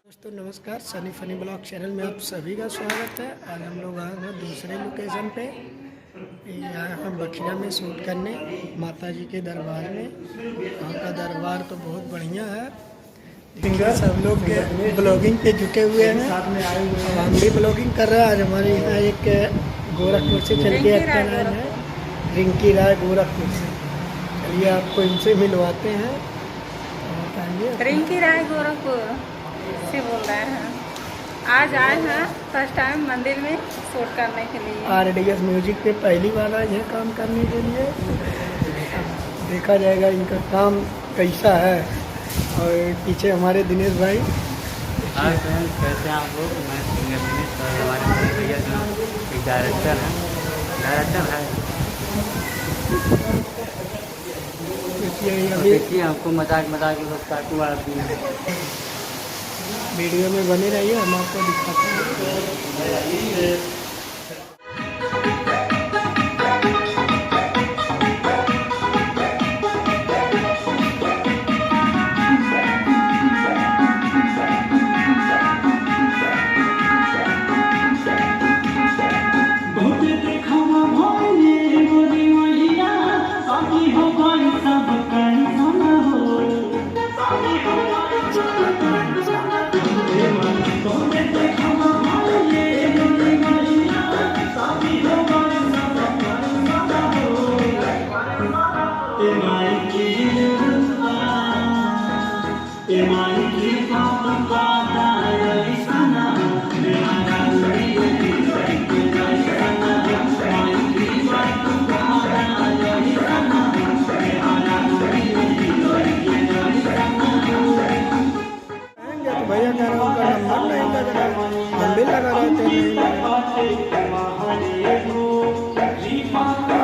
दोस्तों नमस्कार, Sunny funny blog channel में आप सभी का स्वागत है। आज हम लोग आए हैं दूसरे लोकेशन पे। यहाँ हम बखिया में शूट करने माता जी के दरबार में। वहाँ का दरबार तो बहुत बढ़िया है। सब लोग ब्लॉगिंग पे जुटे हुए हैं, हम भी ब्लॉगिंग कर रहे हैं। आज हमारे यहाँ एक गोरखपुर से चल के एक्टर आए हैं, रिंकी राय गोरखपुर से। चलिए आपको इनसे मिलवाते हैं। रिंकी राय गोरखपुर से बोल रहे हैं। आज आए हैं फर्स्ट टाइम मंदिर में शूट करने के लिए। RDS म्यूजिक पे पहली बार आए हैं काम करने के लिए। देखा जाएगा इनका काम कैसा है। और पीछे हमारे दिनेश भाई। हाय फ्रेंड्स, कैसे हैं आप लोग? मैं सिंगर दिनेश और हमारे भैया जो एक डायरेक्टर है। देखिए हमको मजाक के बस काटू आती है। वीडियो में बने रहिए, हम आपको दिखाते हैं। भैया कह रहा उनका नंबर नहीं लग रहा है, हम भी लगा रहे थे नहीं लग रहा।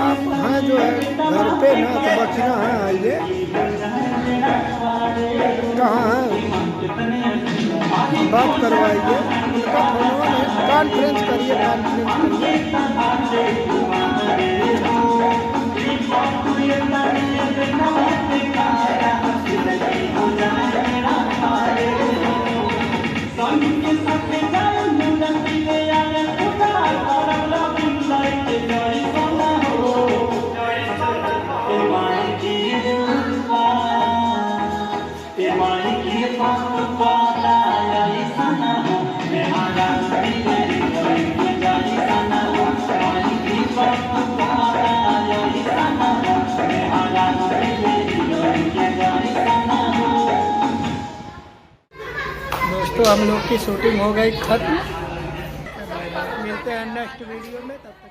आप हैं जो है घर पे ना, तो बखिया हैं, आइए। कहाँ हैं बात करवाइए, उनका फोन है, कॉन्फ्रेंस करिए। दोस्तों हम लोग की शूटिंग हो गई खत्म। मिलते हैं नेक्स्ट वीडियो में। तब